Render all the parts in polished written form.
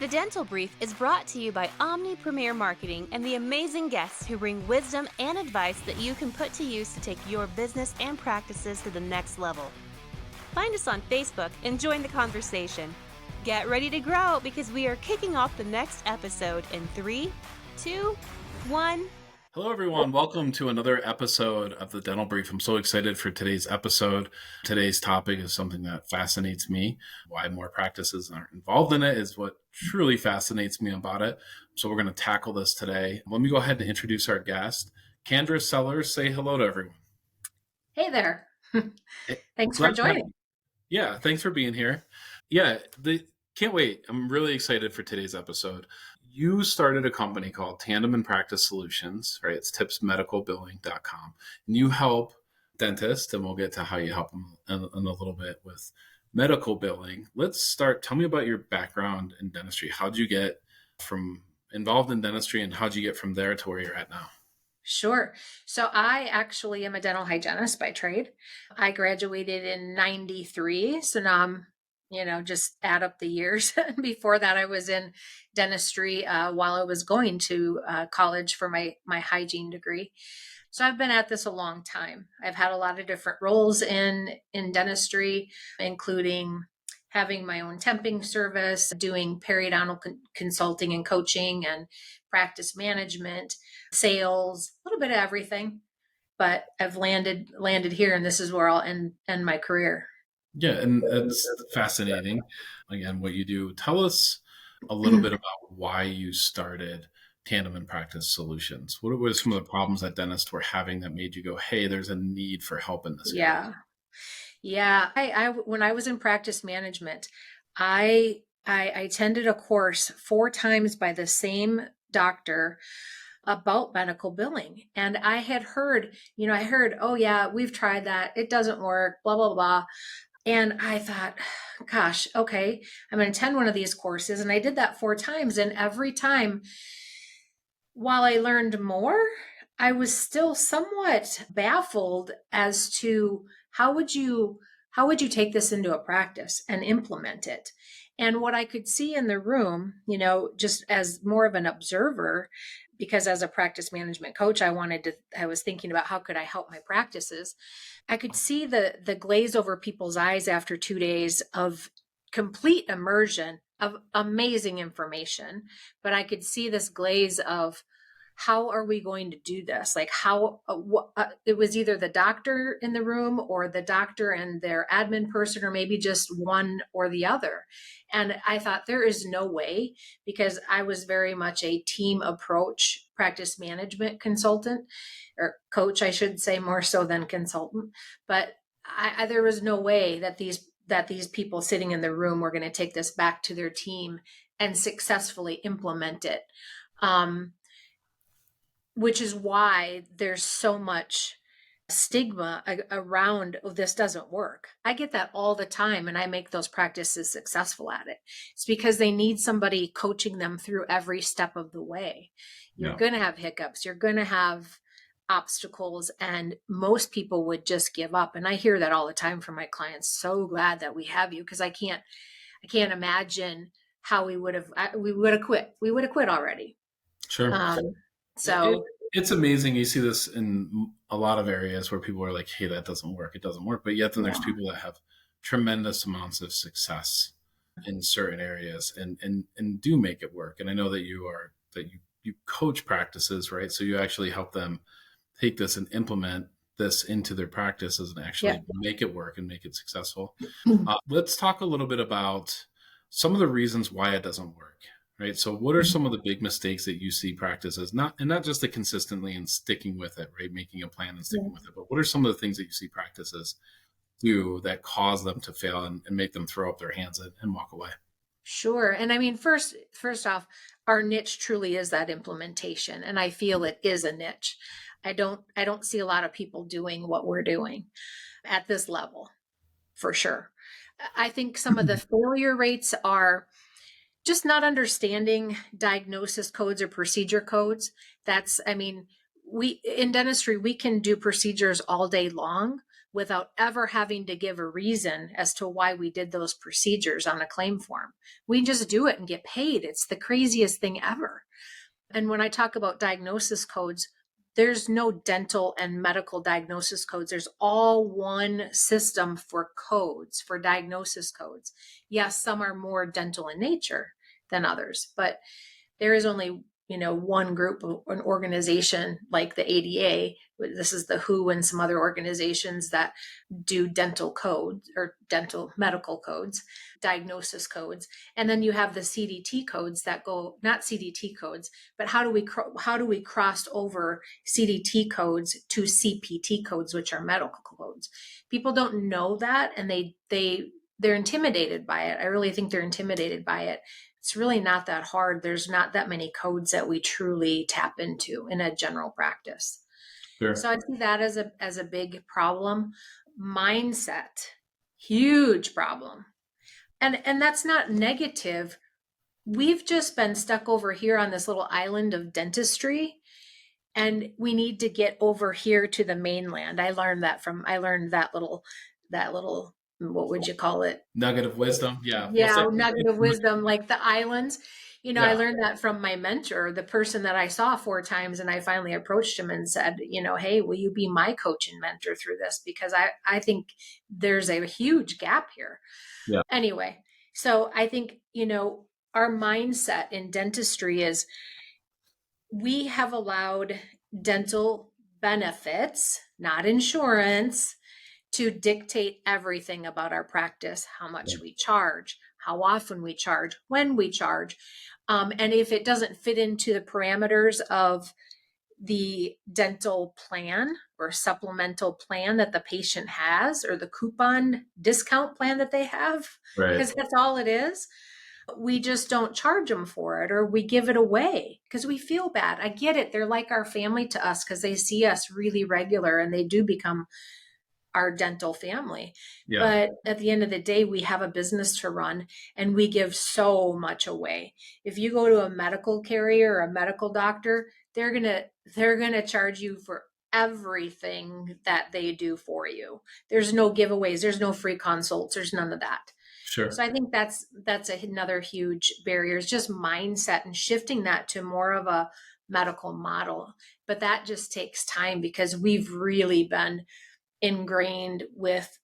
The Dental Brief is brought to you by Omni Premier Marketing and the amazing guests who bring wisdom and advice that you can put to use to take your business and practices to the next level. Find us on Facebook and join the conversation. Get ready to grow because we are kicking off the next episode in 3, 2, 1. Hello, everyone. Welcome to another episode of the Dental Brief. I'm so excited for today's episode. Today's topic is something that fascinates me. Why more practices aren't involved in it is what truly fascinates me about it. So we're going to tackle this today. Let me go ahead and introduce our guest. Kandra Sellers, say hello to everyone. Hey there. Thanks for joining. Yeah, thanks for being here. Can't wait. I'm really excited for today's episode. You started a company called Tandem and Practice Solutions, right? It's tipsmedicalbilling.com. And you help dentists, and we'll get to how you help them in a little bit with medical billing. Let's start. Tell me about your background in dentistry. How'd you get from involved in dentistry, and how'd you get from there to where you're at now? Sure. So I actually am a dental hygienist by trade. I graduated in 93. So now I'm just add up the years. Before that, I was in dentistry while I was going to college for my hygiene degree. So I've been at this a long time. I've had a lot of different roles in dentistry, including having my own temping service, doing periodontal consulting and coaching and practice management, sales, a little bit of everything. But I've landed here, and this is where I'll end my career. Yeah, and it's fascinating, again, what you do. Tell us a little bit about why you started Tandem and Practice Solutions. What were some of the problems that dentists were having that made you go, hey, there's a need for help in this area? Yeah. I when I was in practice management, I attended a course 4 times by the same doctor about medical billing. And I had heard, oh yeah, we've tried that. It doesn't work, blah, blah, blah. And I thought, gosh, okay, I'm going to attend one of these courses. And I did that 4 times. And every time, while I learned more, I was still somewhat baffled as to how would you take this into a practice and implement it? And what I could see in the room, just as more of an observer, because as a practice management coach, I was thinking about how could I help my practices. I could see the glaze over people's eyes after 2 days of complete immersion of amazing information, but I could see this glaze of how are we going to do this? Like it was either the doctor in the room or the doctor and their admin person, or maybe just one or the other. And I thought there is no way, because I was very much a team approach practice management consultant, or coach, I should say, more so than consultant. But there was no way that these people sitting in the room were going to take this back to their team and successfully implement it. Which is why there's so much stigma around, oh, this doesn't work. I get that all the time, and I make those practices successful at it. It's because they need somebody coaching them through every step of the way. You're going to have hiccups. You're going to have obstacles, and most people would just give up. And I hear that all the time from my clients. So glad that we have you, because I can't imagine how we would have quit. We would have quit already. Sure. So it's amazing. You see this in a lot of areas where people are like, hey, that doesn't work. It doesn't work. But yet then there's people that have tremendous amounts of success in certain areas and do make it work. And I know that you coach practices, right? So you actually help them take this and implement this into their practices and actually make it work and make it successful. Let's talk a little bit about some of the reasons why it doesn't work. Right. So what are some of the big mistakes that you see practices, not just the consistently and sticking with it, right? Making a plan and sticking with it, but what are some of the things that you see practices do that cause them to fail and make them throw up their hands and walk away? Sure. And I mean, first off, our niche truly is that implementation. And I feel it is a niche. I don't see a lot of people doing what we're doing at this level, for sure. I think some of the failure rates are just not understanding diagnosis codes or procedure codes. In dentistry, we can do procedures all day long, without ever having to give a reason as to why we did those procedures on a claim form. We just do it and get paid. It's the craziest thing ever. And when I talk about diagnosis codes, there's no dental and medical diagnosis codes. There's all one system for codes, for diagnosis codes. Yes, some are more dental in nature than others, but there is only, one group, an organization like the ADA. This is the WHO and some other organizations that do dental codes or dental medical codes, diagnosis codes. And then you have the CDT codes that go, not CDT codes, but how do we cross over CDT codes to CPT codes, which are medical codes? People don't know that, and they're intimidated by it. I really think they're intimidated by it. It's really not that hard. There's not that many codes that we truly tap into in a general practice. Sure. So I see that as a big problem. Mindset, huge problem. And that's not negative. We've just been stuck over here on this little island of dentistry, and we need to get over here to the mainland. I learned that little, what would you call it? Nugget of wisdom. Yeah. Yeah, nugget of wisdom, like the islands. Yeah. I learned that from my mentor, the person that I saw 4 times, and I finally approached him and said, hey, will you be my coach and mentor through this? Because I think there's a huge gap here. Yeah. Anyway, so I think, our mindset in dentistry is we have allowed dental benefits, not insurance, to dictate everything about our practice, how much we charge, how often we charge, when we charge. And if it doesn't fit into the parameters of the dental plan or supplemental plan that the patient has, or the coupon discount plan that they have, because that's all it is, we just don't charge them for it, or we give it away because we feel bad. I get it. They're like our family to us because they see us really regular, and they do become our dental family. Yeah. But at the end of the day, we have a business to run, and we give so much away. If you go to a medical carrier or a medical doctor, they're going to charge you for everything that they do for you. There's no giveaways. There's no free consults. There's none of that. Sure. So I think that's another huge barrier, is just mindset and shifting that to more of a medical model. But that just takes time, because we've really been ingrained with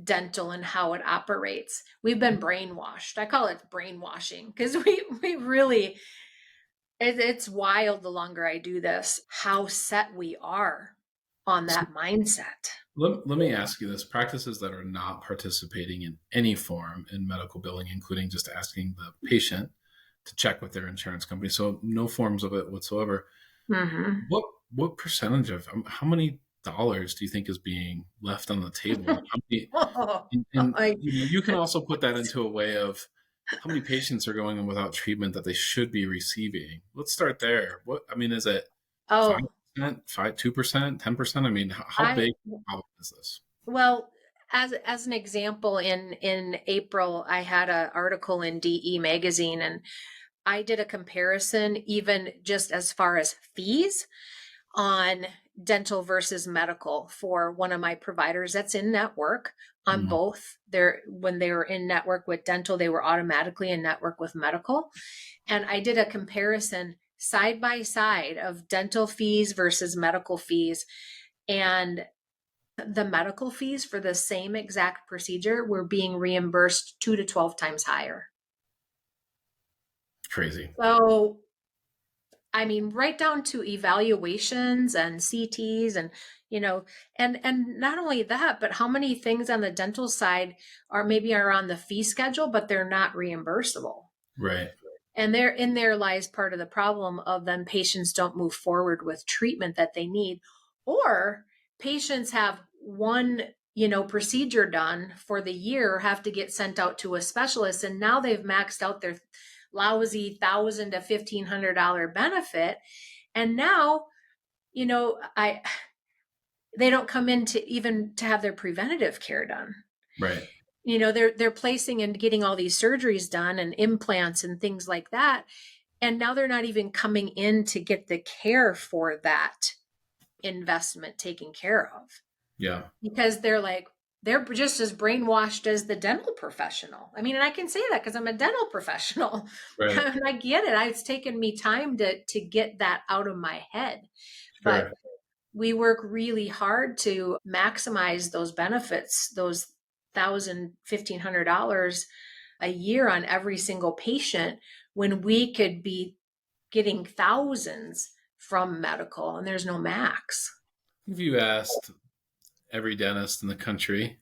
dental and how it operates. We've been brainwashed. I call it brainwashing, because we really, it's wild the longer I do this, how set we are on that mindset. Let me ask you this. Practices that are not participating in any form in medical billing, including just asking the patient to check with their insurance company, so no forms of it whatsoever. Mm-hmm. What percentage of, how many dollars do you think is being left on the table? You can also put that into a way of how many patients are going in without treatment that they should be receiving. Let's start there. Is it 5%, 2%, 10%? I mean, how big is this? Well, as an example, in April, I had an article in DE magazine, and I did a comparison, even just as far as fees on dental versus medical, for one of my providers that's in network on both. When they were in network with dental, they were automatically in network with medical. And I did a comparison side by side of dental fees versus medical fees. And the medical fees for the same exact procedure were being reimbursed 2 to 12 times higher. Crazy. So, right down to evaluations and CTs and, and not only that, but how many things on the dental side are on the fee schedule, but they're not reimbursable. Right. And in there lies part of the problem of then patients don't move forward with treatment that they need, or patients have one, procedure done for the year, have to get sent out to a specialist, and now they've maxed out their lousy $1,000 to $1,500 benefit. And now, they don't come in to have their preventative care done. Right. They're placing and getting all these surgeries done and implants and things like that. And now they're not even coming in to get the care for that investment taken care of. Yeah. because they're just as brainwashed as the dental professional. I mean, and I can say that because I'm a dental professional. Right. And I get it. It's taken me time to get that out of my head. But Sure. we work really hard to maximize those benefits, those $1,000, $1,500 a year on every single patient, when we could be getting thousands from medical, and there's no max. If you asked every dentist in the country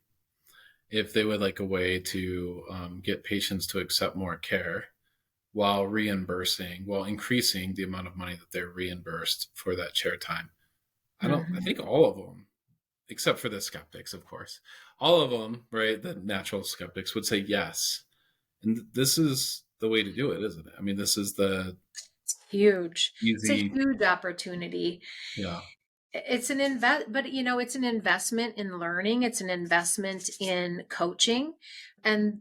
if they would like a way to get patients to accept more care while increasing the amount of money that they're reimbursed for that chair time, I think all of them, except for the skeptics, of course, all of them, right? The natural skeptics would say yes. And this is the way to do it, isn't it? I mean, this is the Huge. It's a easy, huge opportunity. yeah, It's but it's an investment in learning. It's an investment in coaching, and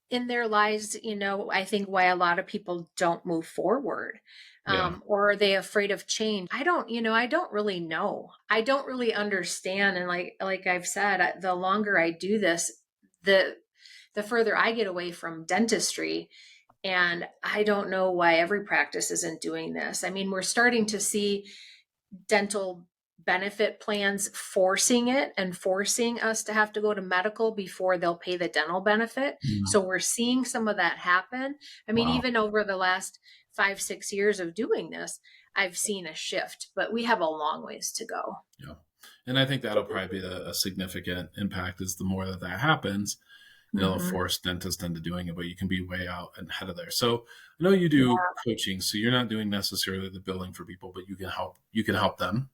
in their lives, I think why a lot of people don't move forward, yeah, or are they afraid of change? I don't really know. I don't really understand. And like I've said, the longer I do this, the further I get away from dentistry. And I don't know why every practice isn't doing this. I mean, we're starting to see dental benefit plans forcing it and forcing us to have to go to medical before they'll pay the dental benefit. yeah. So we're seeing some of that happen. I mean, Wow. even over the last 5, 6 years of doing this, I've seen a shift, but we have a long ways to go. Yeah. And I think that'll probably be a significant impact is the more that happens, it'll force dentists into doing it, but you can be way out and ahead of there. So I know you do coaching, so you're not doing necessarily the billing for people, but you can help them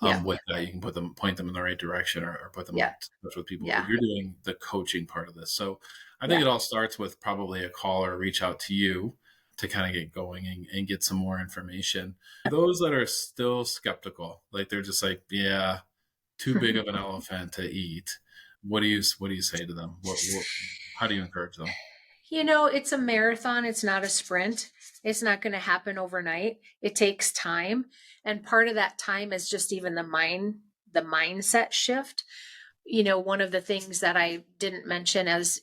Yeah. with that. You can point them in the right direction or put them in touch with people. Yeah. But you're doing the coaching part of this. So I think it all starts with probably a call or reach out to you to kind of get going and get some more information. Those that are still skeptical, like they're just like, yeah, too big of an elephant to eat. What do you say to them? How do you encourage them? It's a marathon. It's not a sprint. It's not going to happen overnight. It takes time. And part of that time is just even the mindset shift. One of the things that I didn't mention as,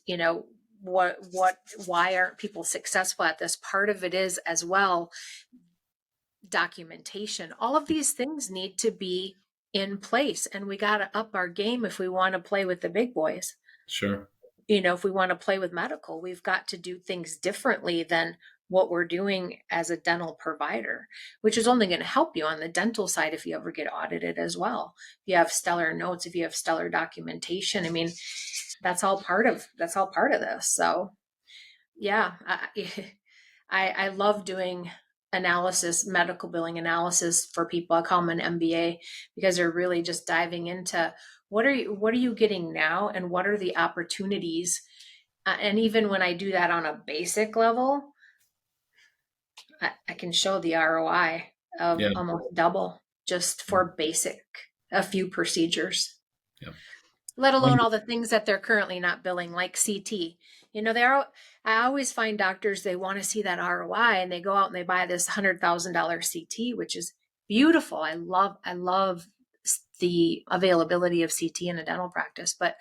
why aren't people successful at this? Part of it is as well, documentation. All of these things need to be in place, and we got to up our game if we want to play with the big boys. Sure. If we want to play with medical, we've got to do things differently than what we're doing as a dental provider, which is only going to help you on the dental side if you ever get audited as well. If you have stellar notes, if you have stellar documentation, I mean, that's all part of this. So yeah, I love doing analysis, medical billing analysis for people. I call them an MBA because they're really just diving into what are you getting now, and what are the opportunities. And even when I do that on a basic level, I can show the ROI of almost double just for a few procedures. Yeah. Let alone all the things that they're currently not billing, like CT. I always find doctors, they want to see that ROI, and they go out and they buy this $100,000 CT, which is beautiful. I love the availability of CT in a dental practice, but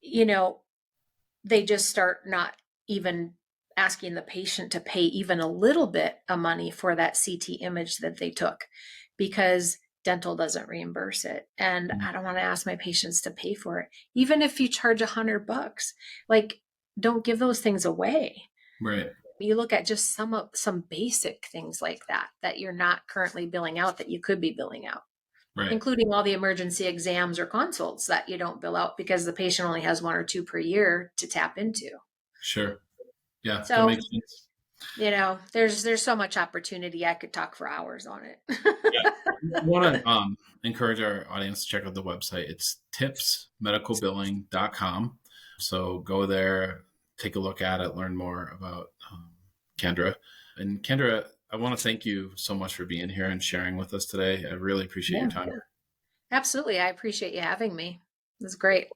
they just start not even asking the patient to pay even a little bit of money for that CT image that they took, because dental doesn't reimburse it. And I don't want to ask my patients to pay for it. Even if you charge $100, like, don't give those things away. Right. You look at just some basic things like that you're not currently billing out, that you could be billing out. Right. Including all the emergency exams or consults that you don't bill out because the patient only has 1 or 2 per year to tap into. Sure. Yeah. So, that makes sense. There's so much opportunity. I could talk for hours on it. I want to encourage our audience to check out the website. It's tipsmedicalbilling.com. So go there, take a look at it, learn more about Kandra. And Kandra, I want to thank you so much for being here and sharing with us today. I really appreciate your time. Absolutely. I appreciate you having me. It was great.